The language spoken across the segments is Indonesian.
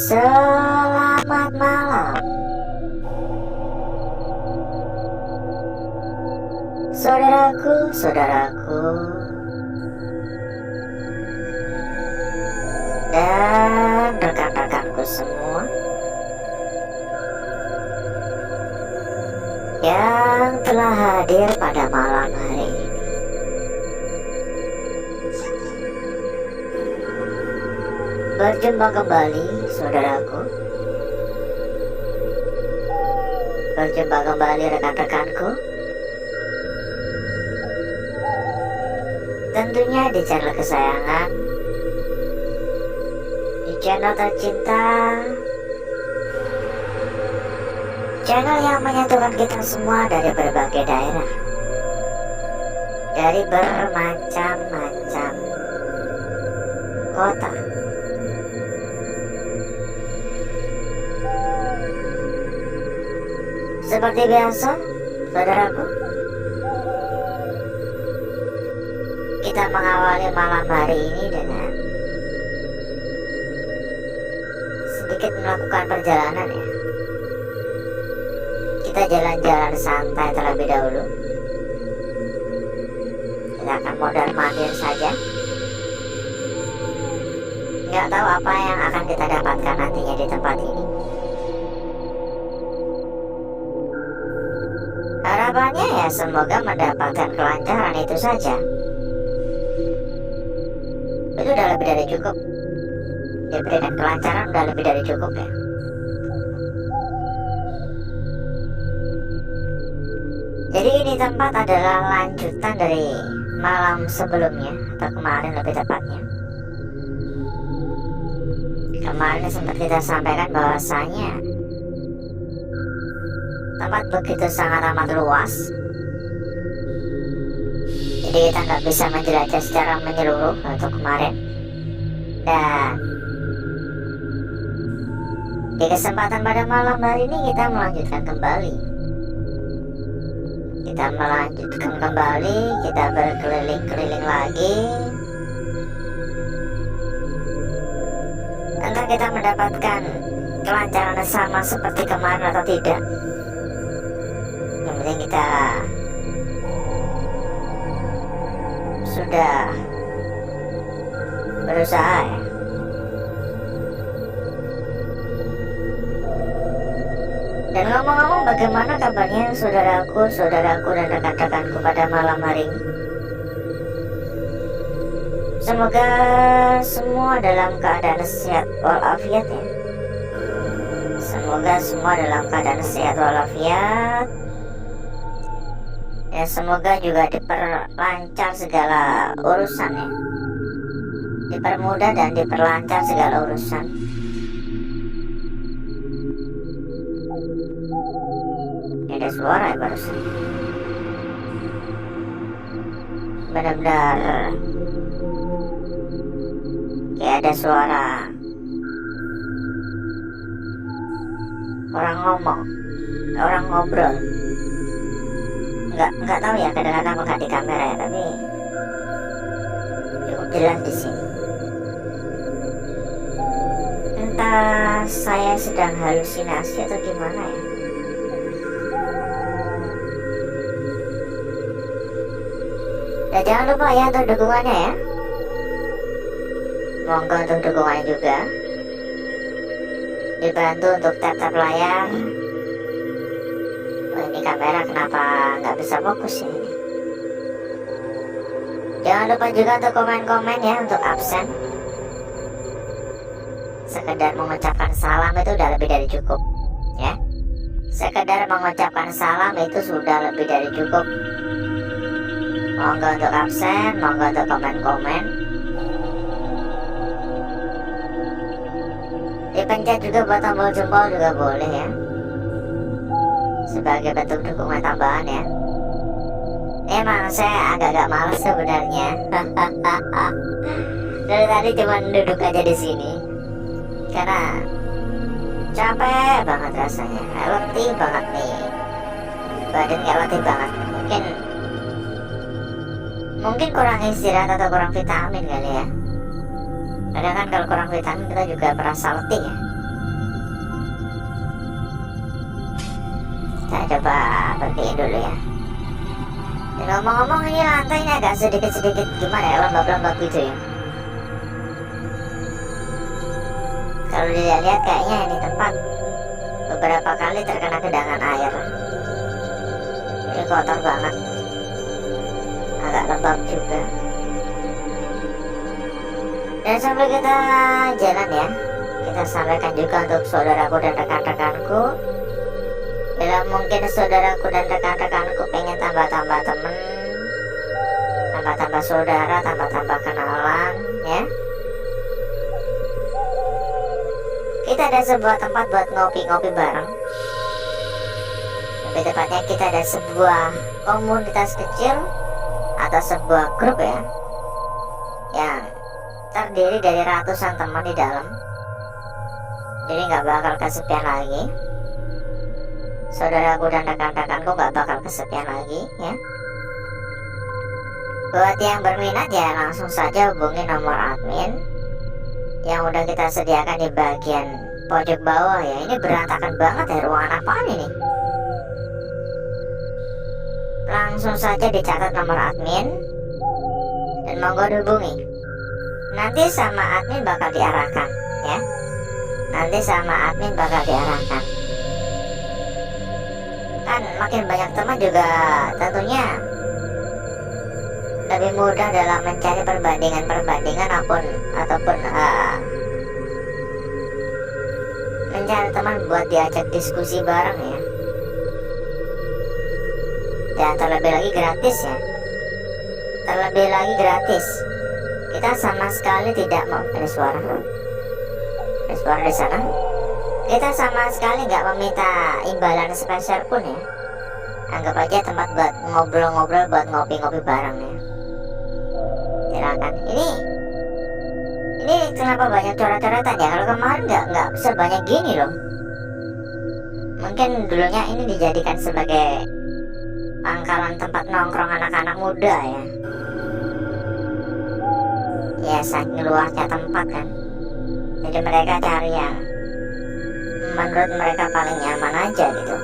Selamat malam, saudaraku, dan rekan-rekanku semua yang telah hadir pada malam hari ini. Berjumpa kembali, saudaraku. Berjumpa kembali, rekan-rekanku. Tentunya di channel kesayangan, di channel tercinta, channel yang menyatukan kita semua dari berbagai daerah, dari bermacam-macam kota. Seperti biasa, saudaraku, kita mengawali malam hari ini dengan sedikit melakukan perjalanan ya. Kita jalan-jalan santai terlebih dahulu. Kita akan modal mandir saja. Nggak tahu apa yang akan kita dapatkan nantinya di tempat ini. Harapannya ya semoga mendapatkan kelancaran, itu saja. Itu udah lebih dari cukup. Diberikan kelancaran udah lebih dari cukup ya. Jadi ini tempat adalah lanjutan dari malam sebelumnya, atau kemarin lebih tepatnya. Kemarin sempat kita sampaikan bahwasanya tempat begitu sangat amat luas, jadi kita nggak bisa menjelajah secara menyeluruh untuk kemarin. Dan di kesempatan pada malam hari ini kita melanjutkan kembali. Kita berkeliling-keliling lagi. Entah kita mendapatkan kelancaran sama seperti kemarin atau tidak. Yang penting kita sudah berusaha ya. Dan ngomong-ngomong, bagaimana kabarnya saudaraku dan rekan-rekanku pada malam hari ini? Semoga semua dalam keadaan sehat walafiat ya. Semoga semua dalam keadaan sehat walafiat. Ya, semoga juga diperlancar segala urusan ya. Dipermudah dan diperlancar segala urusan. Ini ada suara ya barusan. Benar-benar kayak ada suara orang ngomong, orang ngobrol. Nggak tahu ya, kadang-kadang nggak di kamera ya, tapi cukup jelas di sini. Entah saya sedang halusinasi atau gimana ya. Dan jangan lupa ya untuk dukungannya ya. Monggo untuk dukungannya juga. Dibantu untuk tap-tap layar. Oh, ini kamera kenapa nggak bisa fokus ini? Jangan lupa juga untuk komen-komen ya, untuk absen. Sekedar mengucapkan salam itu udah lebih dari cukup ya. Sekedar mengucapkan salam itu sudah lebih dari cukup. Monggo untuk absen, monggo untuk komen-komen. Dipencet juga buat tombol jempol juga boleh ya, sebagai bentuk dukungan tambahan ya. Emang saya agak-agak malas sebenarnya. Dari tadi cuma duduk aja di sini karena capek banget rasanya, letih banget nih, badan kayak letih banget. Mungkin kurang istirahat atau kurang vitamin kali ya. Kadang kan kalau kurang vitamin kita juga merasa letih ya. Saya coba bersihin dulu ya. Dan ngomong-ngomong, ini lantainya agak sedikit-sedikit gimana ya, lembab-lembab gitu ya. Kalau dilihat kayaknya ini tempat beberapa kali terkena genangan air. Ini kotor banget, agak lembab juga. Dan sambil kita jalan ya, kita sampaikan juga untuk saudaraku dan rekan-rekanku, bila mungkin saudaraku dan rekan-rekanku pengen tambah-tambah temen, tambah-tambah saudara, tambah-tambah kenalan ya, kita ada sebuah tempat buat ngopi-ngopi bareng. Lebih tepatnya kita ada sebuah komunitas kecil atau sebuah grup ya, yang terdiri dari ratusan teman di dalam. Jadi nggak bakal kesepian lagi. Saudaraku dan rekan-rekanku nggak bakal kesepian lagi ya. Buat yang berminat ya langsung saja hubungi nomor admin yang udah kita sediakan di bagian pojok bawah ya. Ini berantakan banget ya, ruangan apaan ini? Langsung saja dicatat nomor admin dan monggo dihubungi. Nanti sama admin bakal diarahkan ya. Nanti sama admin bakal diarahkan. Kan makin banyak teman juga tentunya lebih mudah dalam mencari perbandingan ataupun mencari teman buat diajak diskusi bareng ya. Dan terlebih lagi gratis ya. Terlebih lagi gratis. Kita sama sekali tidak mau ada suara di sana. Kita sama sekali nggak meminta imbalan spesial pun ya. Anggap aja tempat buat ngobrol-ngobrol, buat ngopi-ngopi bareng ya. Silakan. Ini kenapa banyak coret-coretan ya? Kalau kemarin nggak sebanyak gini loh. Mungkin dulunya ini dijadikan sebagai pangkalan tempat nongkrong anak-anak muda ya. Ya saking luasnya tempat kan, jadi mereka cari yang menurut mereka paling nyaman aja gitu.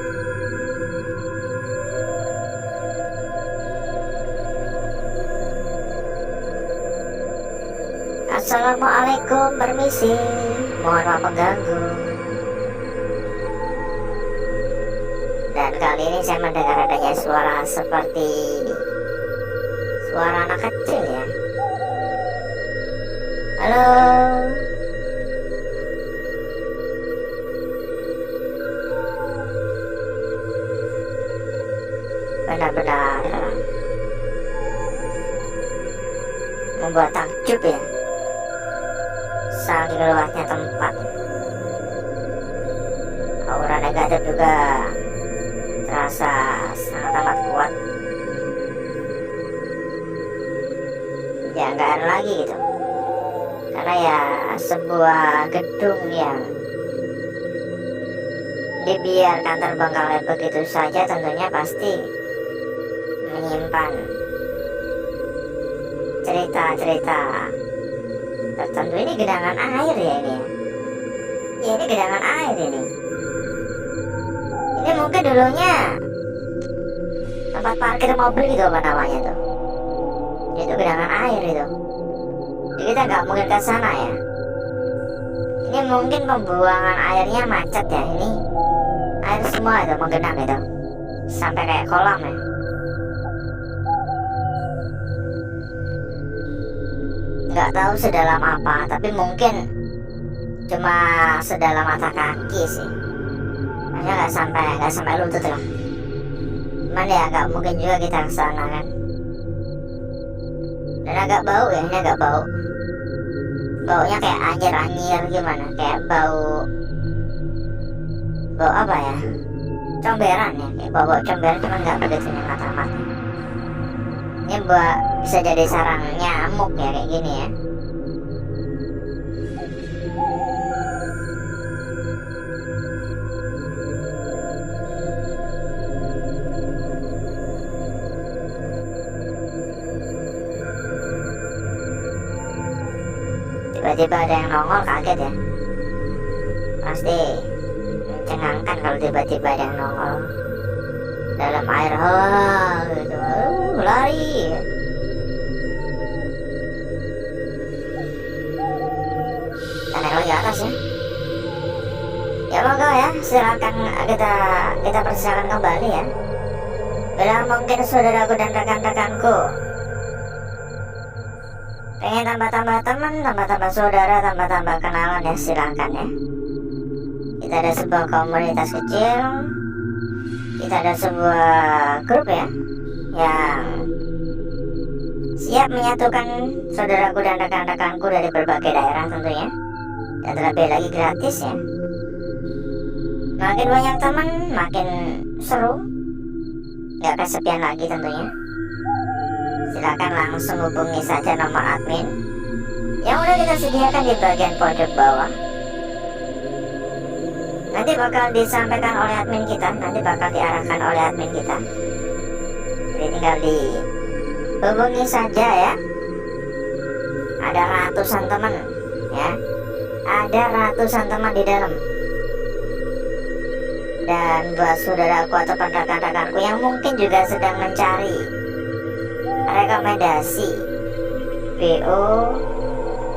Assalamualaikum, permisi, mohon maaf mengganggu. Dan kali ini saya mendengar adanya suara seperti suara anak kecil ya. Halo. Benar-benar membuat takjub ya. Saking luasnya tempat. Aura negatif juga terasa sangat amat kuat. Ya nggak ada lagi gitu. Karena ya sebuah gedung yang dibiarkan terbengkalai begitu saja tentunya pasti menyimpan cerita-cerita tertentu. Ini genangan air ya ini. Ya ini genangan air ini. Ini mungkin dulunya tempat parkir mobil gitu apa namanya tuh. Itu genangan air itu. Jadi kita nggak mungkin ke sana ya. Ini mungkin pembuangan airnya macet ya. Ini air semua itu menggenang itu sampai kayak kolam ya. Nggak tahu sedalam apa, tapi mungkin cuma sedalam mata kaki sih. Makanya nggak sampai lutut lah. Cuman ya nggak mungkin juga kita ke sana kan. Dan agak bau ya, ini agak bau. Baunya kayak anjir gimana, kayak bau apa ya, comberan ya, kayak bau comberan, cuman nggak begitu nyengat amat. Ini bisa jadi sarang nyamuk ya kayak gini ya. Tiba-tiba ada yang nongol, kaget ya. Pasti mencengangkan kalau tiba-tiba ada yang nongol. dalam air gitu. Lari. Kita naik lagi ke atas ya. Ya monggo ya, silakan kita persilakan kembali ya. Bila mungkin saudaraku dan rekan-rekanku pengen tambah-tambah teman, tambah-tambah saudara, tambah-tambah kenalan ya, silakan ya. Kita ada sebuah komunitas kecil, kita ada sebuah grup ya yang siap menyatukan saudaraku dan rekan-rekanku dari berbagai daerah tentunya, dan terlebih lagi gratis ya. Makin banyak teman makin seru, gak kesepian lagi tentunya. Silakan langsung hubungi saja nomor admin yang udah kita sediakan di bagian pojok bawah. Nanti bakal disampaikan oleh admin kita, nanti bakal diarahkan oleh admin kita. Jadi tinggal dihubungi saja ya. Ada ratusan teman ya, ada ratusan teman di dalam. Dan buat saudaraku atau rekan-rekanku yang mungkin juga sedang mencari rekomendasi BO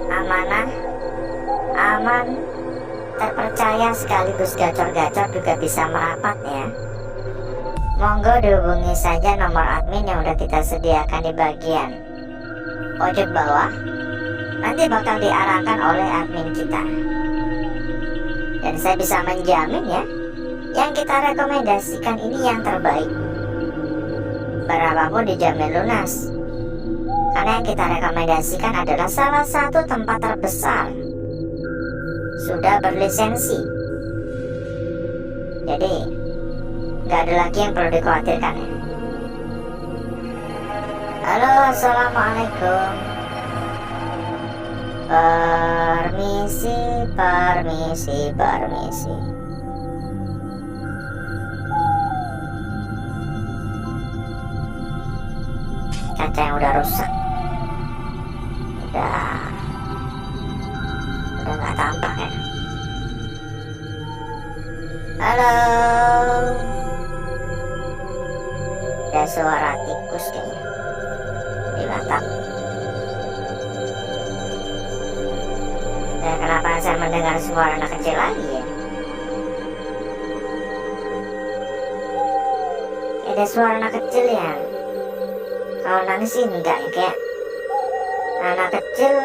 amanah, aman, terpercaya sekaligus gacor-gacor juga bisa merapat ya, monggo dihubungi saja nomor admin yang udah kita sediakan di bagian pojok bawah. Nanti bakal diarahkan oleh admin kita, dan saya bisa menjamin ya, yang kita rekomendasikan ini yang terbaik. Berapapun dijamin lunas, karena yang kita rekomendasikan adalah salah satu tempat terbesar, sudah berlisensi. Jadi nggak ada lagi yang perlu dikhawatirkan ya. Halo, assalamualaikum. Permisi. Kaca yang udah rusak, udah nggak tampak ya. Halo, ada suara tikus kayaknya di atap. Dan kenapa saya mendengar suara anak kecil lagi ya? Ada suara anak kecil ya. Kalau nangis sih enggak ya, kayak anak kecil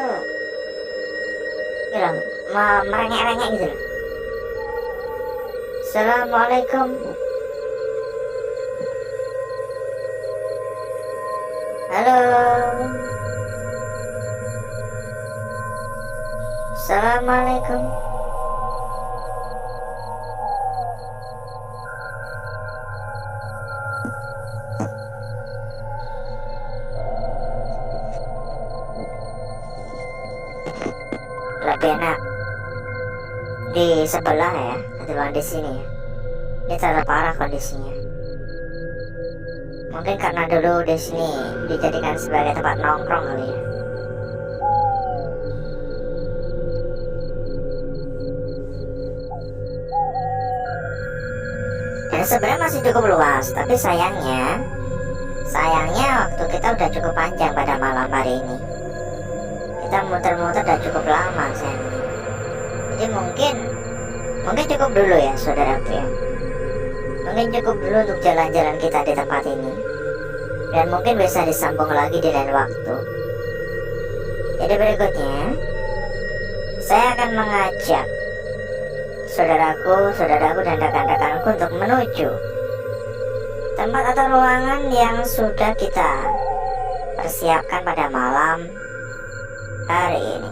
gitu loh, merengek-rengek gitu loh. Assalamualaikum. Halo. Assalamualaikum. Lebih enak di sebelah ya ketimbang di sini ya. Ini terlalu parah kondisinya. Mungkin karena dulu di sini dijadikan sebagai tempat nongkrong kali ya. Dan sebenarnya masih cukup luas, tapi sayangnya waktu kita udah cukup panjang pada malam hari ini. Kita muter-muter udah cukup lama sayangnya. Jadi mungkin cukup dulu ya saudaraku ya. Mungkin cukup dulu untuk jalan-jalan kita di tempat ini, dan mungkin bisa disambung lagi di lain waktu. Jadi berikutnya saya akan mengajak saudaraku dan rekan-rekanku untuk menuju tempat atau ruangan yang sudah kita persiapkan pada malam hari ini.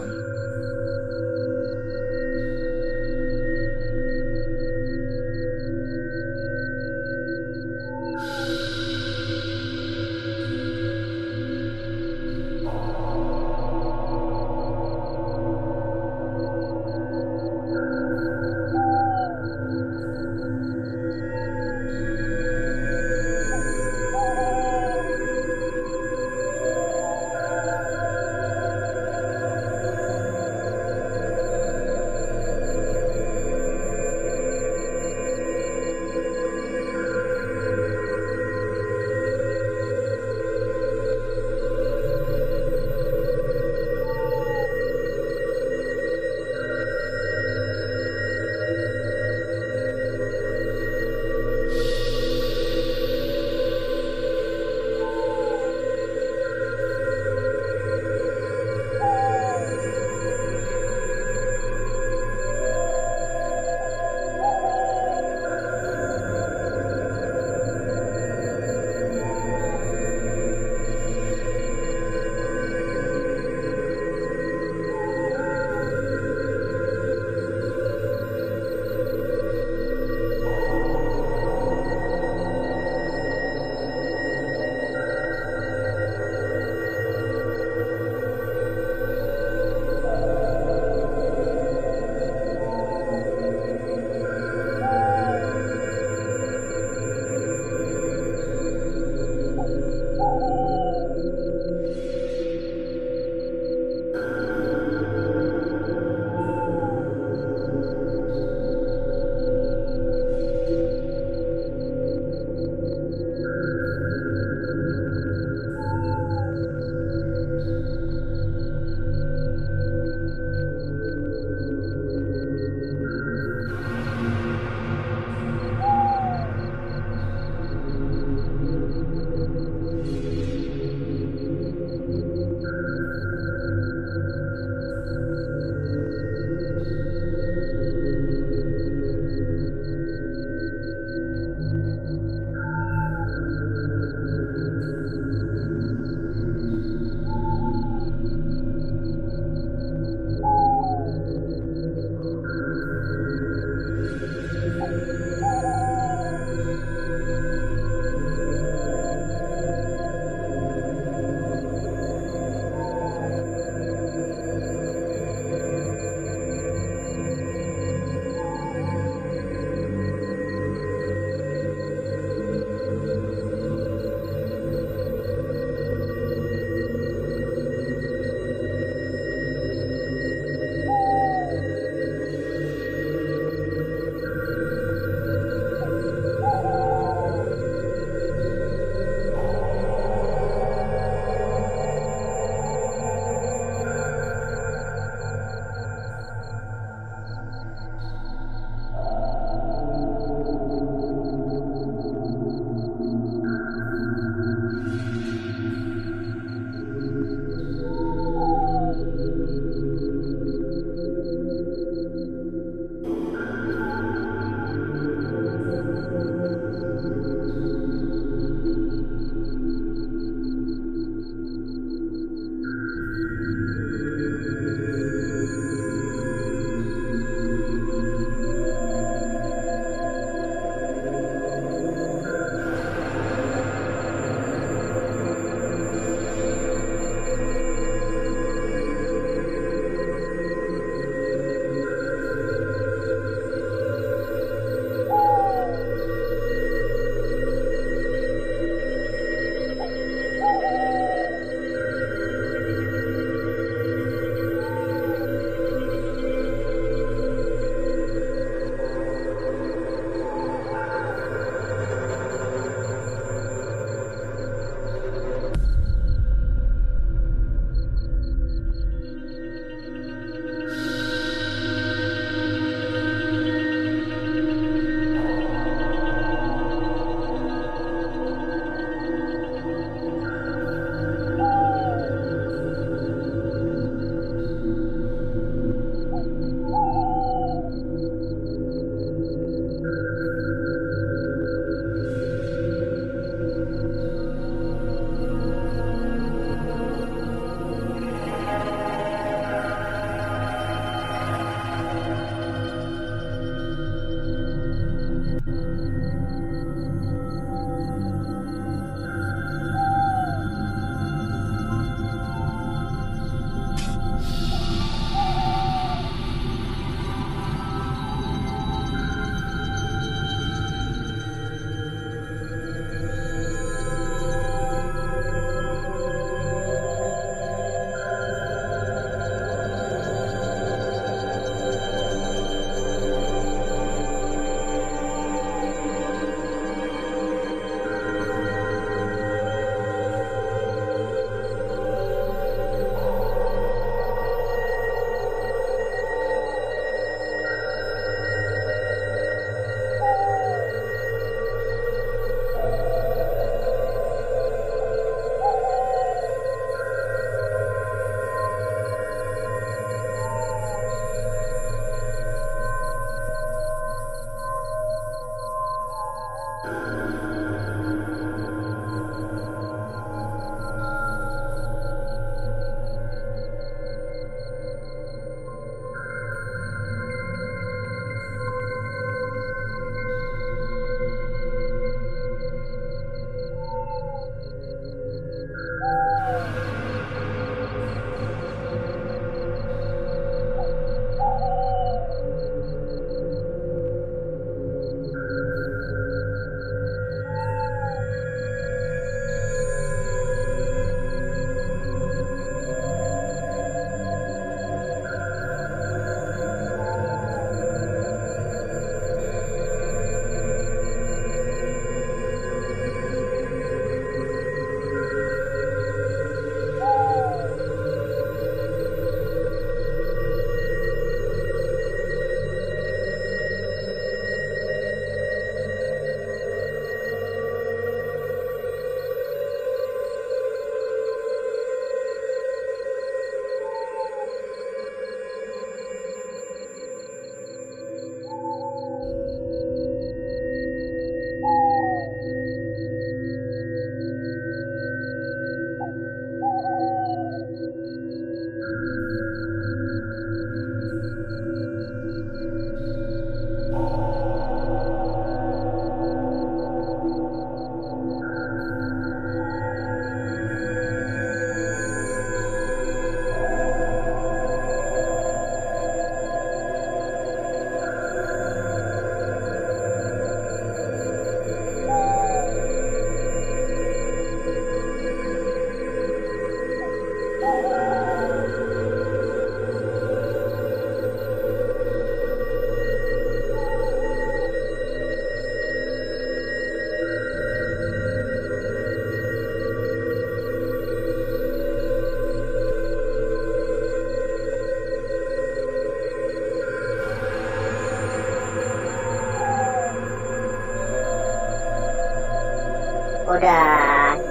udah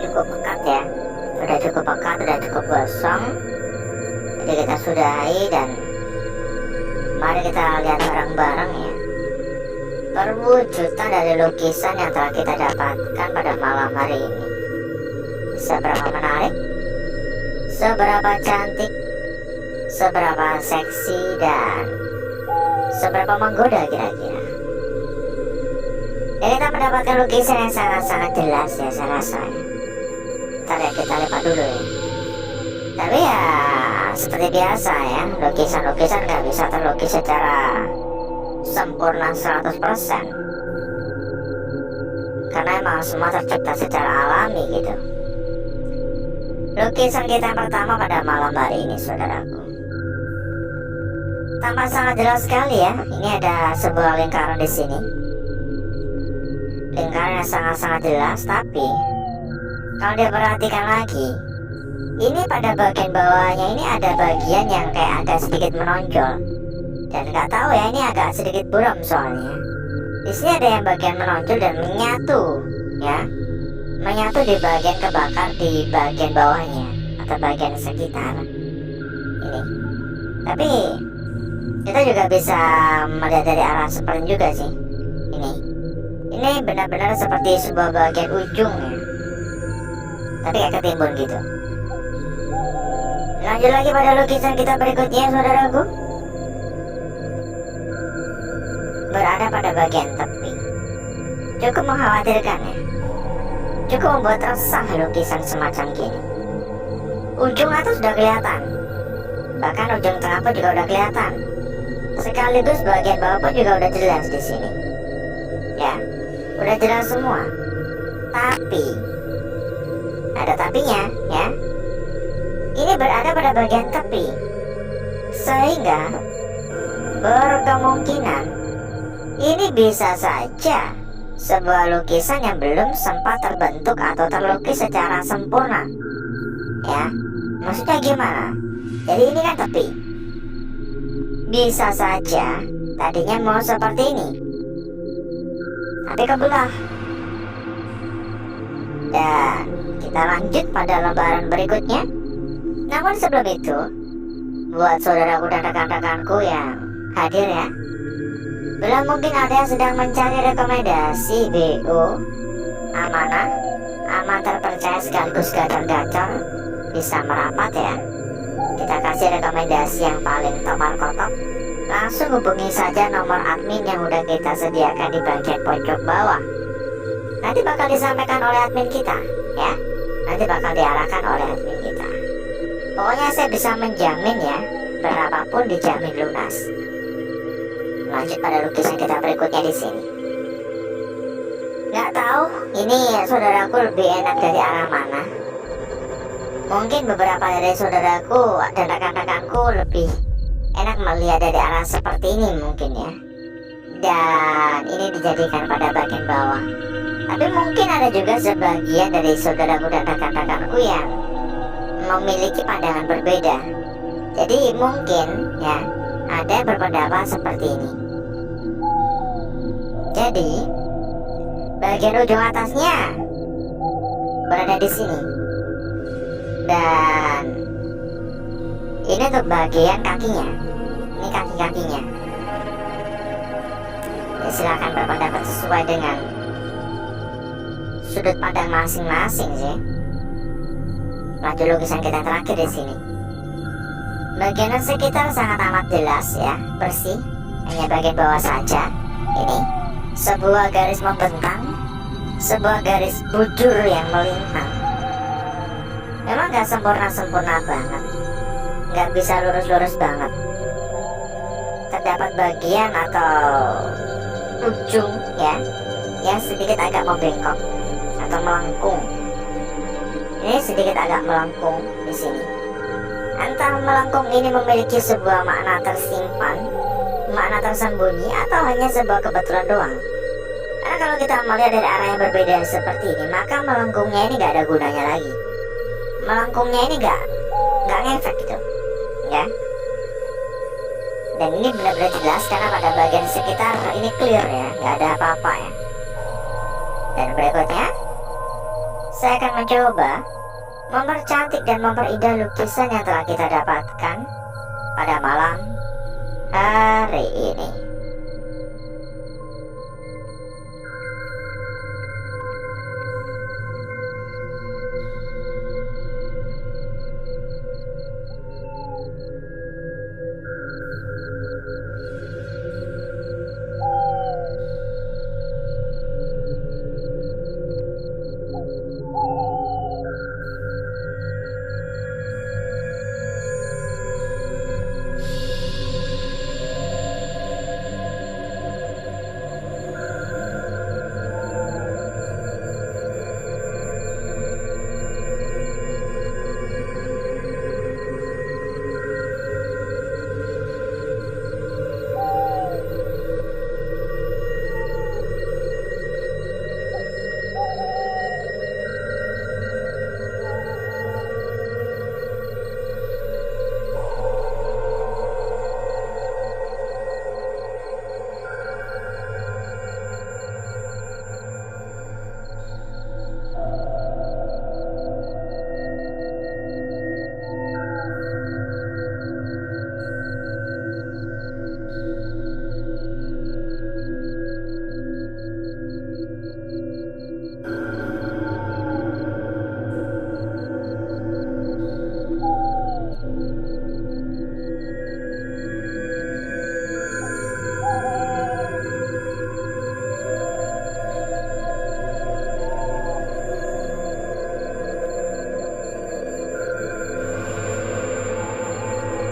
cukup pekat ya, udah cukup pekat, udah cukup gosong. Jadi kita sudahi dan mari kita lihat bareng-bareng ya perwujudan dari lukisan yang telah kita dapatkan pada malam hari ini. Seberapa menarik, seberapa cantik, seberapa seksi, dan seberapa menggoda kira-kira. Ya, kita mendapatkan lukisan yang sangat-sangat jelas ya, saya rasa ya. Ntar ya kita lihat dulu ya. Tapi ya seperti biasa ya, lukisan-lukisan gak bisa terlukis secara sempurna 100%, karena emang semua tercipta secara alami gitu. Lukisan kita yang pertama pada malam hari ini, saudaraku, tampak sangat jelas sekali ya. Ini ada sebuah lingkaran di sini, lingkaran yang sangat-sangat jelas. Tapi kalau dia perhatikan lagi, ini pada bagian bawahnya ini ada bagian yang kayak agak sedikit menonjol. Dan nggak tahu ya, ini agak sedikit buram soalnya. Di sini ada yang bagian menonjol dan menyatu ya, menyatu di bagian kebakar di bagian bawahnya atau bagian sekitar ini. Tapi kita juga bisa melihat dari arah seperti juga sih. Ini benar-benar seperti sebuah bagian ujung ya, tapi kayak ketimbun gitu. Lanjut lagi pada lukisan kita berikutnya, saudaraku. Berada pada bagian tepi. Cukup mengkhawatirkan ya, cukup membuat resah lukisan semacam gini. Ujung atas sudah kelihatan, bahkan ujung tengah pun juga udah kelihatan. Sekaligus bagian bawah pun juga udah jelas di sini. Ya, udah jelas semua. Tapi ada tapinya ya. Ini berada pada bagian tepi, sehingga berkemungkinan ini bisa saja sebuah lukisan yang belum sempat terbentuk atau terlukis secara sempurna. Ya, maksudnya gimana? Jadi ini kan tepi, bisa saja tadinya mau seperti ini, tapi kebelah. Dan kita lanjut pada lembaran berikutnya. Namun sebelum itu, buat saudaraku dan rekan-rekanku yang hadir ya, bila mungkin ada yang sedang mencari rekomendasi BO amanah, aman, terpercaya sekaligus gacor-gacor, bisa merapat ya. Kita kasih rekomendasi yang paling top markotop. Langsung hubungi saja nomor admin yang udah kita sediakan di bagian pojok bawah. Nanti bakal disampaikan oleh admin kita ya. Nanti bakal diarahkan oleh admin kita. Pokoknya saya bisa menjamin ya, berapapun dijamin lunas. Lanjut pada lukisan kita berikutnya di sini. Nggak tahu ini saudaraku lebih enak dari arah mana. Mungkin beberapa dari saudaraku dan rekan-rekanku lebih enak melihat dari arah seperti ini mungkin ya. Dan ini dijadikan pada bagian bawah. Tapi mungkin ada juga sebagian dari saudaraku dan rekan-rekanku yang memiliki pandangan berbeda. Jadi mungkin ya ada yang berpendapat seperti ini. Jadi bagian ujung atasnya berada di sini, dan ini untuk bagian kakinya. Ini kaki-kakinya. Ya, silakan berpendapat sesuai dengan sudut pandang masing-masing sih. Lanjut lukisan kita terakhir di sini. Bagian sekitar sangat amat jelas ya, bersih. Hanya bagian bawah saja. Ini sebuah garis membentang, sebuah garis bujur yang melintang. Memang gak sempurna-sempurna banget, gak bisa lurus-lurus banget. Terdapat bagian atau ujung ya yang sedikit agak membengkok atau melengkung. Ini sedikit agak melengkung di sini. Entah melengkung ini memiliki sebuah makna tersimpan, makna tersembunyi, atau hanya sebuah kebetulan doang. Karena kalau kita melihat dari arah yang berbeda seperti ini, maka melengkungnya ini gak ada gunanya lagi. Melengkungnya ini gak ngefek gitu ya. Dan ini benar-benar jelas karena pada bagian sekitar ini clear ya, gak ada apa-apa ya. Dan berikutnya saya akan mencoba mempercantik dan memperindah lukisan yang telah kita dapatkan pada malam hari ini.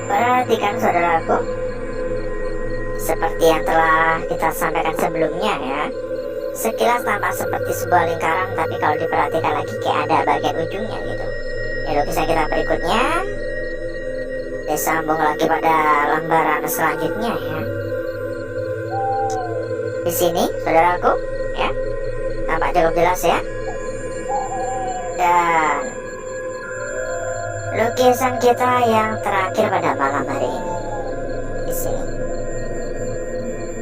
Perhatikan saudaraku, seperti yang telah kita sampaikan sebelumnya ya, sekilas tampak seperti sebuah lingkaran, tapi kalau diperhatikan lagi kayak ada bagian ujungnya gitu. Ini lukisan kita berikutnya, disambung lagi pada lembaran selanjutnya ya. Di sini saudaraku ya, tampak cukup jelas ya. Dan lukisan kita yang terakhir pada malam hari ini di sini.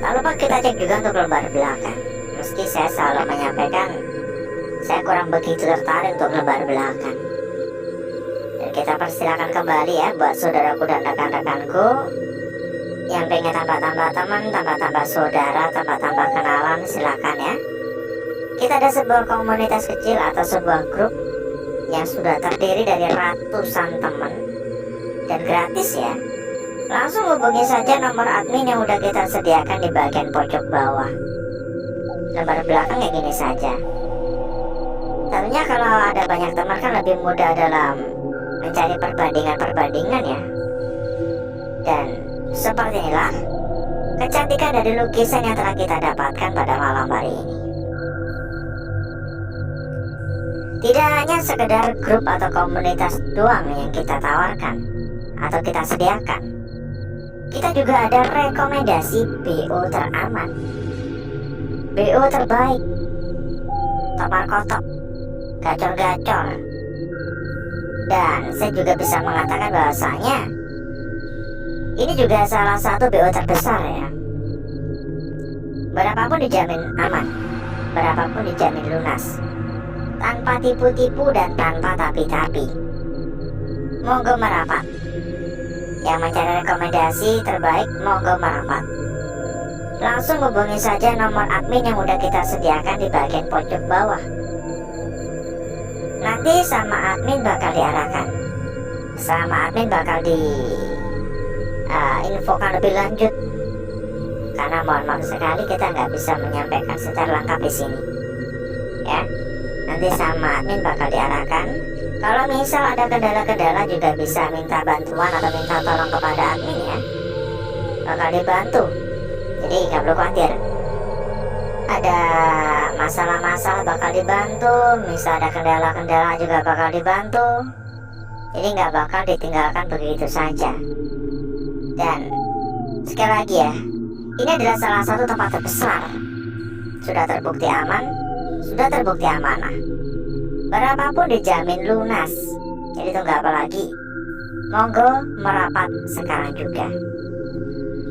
Tak lupa kita cek juga untuk lembar belakang. Meski saya selalu menyampaikan saya kurang begitu tertarik untuk lembar belakang. Dan kita persilakan kembali ya buat saudaraku dan rekan-rekanku yang pengen tambah-tambah teman, tambah-tambah saudara, tambah-tambah kenalan, silakan ya. Kita ada sebuah komunitas kecil atau sebuah grup yang sudah terdiri dari ratusan teman dan gratis ya. Langsung hubungi saja nomor admin yang udah kita sediakan di bagian pojok bawah. Lembar belakang kayak gini saja. Tentunya kalau ada banyak teman kan lebih mudah dalam mencari perbandingan-perbandingan ya. Dan seperti inilah kecantikan dari lukisan yang telah kita dapatkan pada malam hari ini. Tidak hanya sekedar grup atau komunitas doang yang kita tawarkan atau kita sediakan. Kita juga ada rekomendasi BO teraman, BO terbaik, topar kotok, gacor-gacor. Dan saya juga bisa mengatakan bahwasanya ini juga salah satu BO terbesar ya. Berapapun dijamin aman, berapapun dijamin lunas, tanpa tipu-tipu dan tanpa tapi-tapi. Monggo merapat. Yang mencari rekomendasi terbaik, monggo merapat. Langsung hubungi saja nomor admin yang udah kita sediakan di bagian pojok bawah. Nanti sama admin bakal diarahkan, sama admin bakal infokan lebih lanjut. Karena mohon maaf sekali kita nggak bisa menyampaikan secara lengkap di sini. Ya. Nanti sama admin bakal diarahkan. Kalau misal ada kendala-kendala juga bisa minta bantuan atau minta tolong kepada admin ya. Bakal dibantu. Jadi nggak perlu khawatir. Ada masalah-masalah bakal dibantu. Misal ada kendala-kendala juga bakal dibantu. Jadi nggak bakal ditinggalkan begitu saja. Dan sekali lagi ya, ini adalah salah satu tempat terbesar. Sudah terbukti aman, sudah terbukti amanah. Berapapun dijamin lunas. Jadi tunggu apa lagi? Monggo merapat sekarang juga.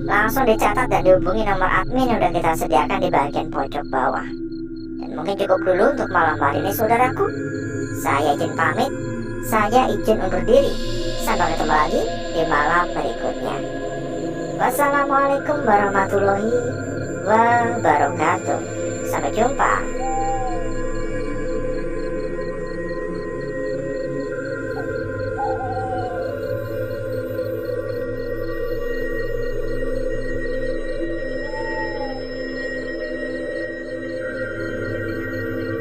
Langsung dicatat dan dihubungi nomor admin yang sudah kita sediakan di bagian pojok bawah. Dan mungkin cukup dulu untuk malam hari ini saudaraku. Saya izin pamit. Saya izin undur diri. Sampai ketemu lagi di malam berikutnya. Wassalamualaikum warahmatullahi wabarakatuh. Sampai jumpa.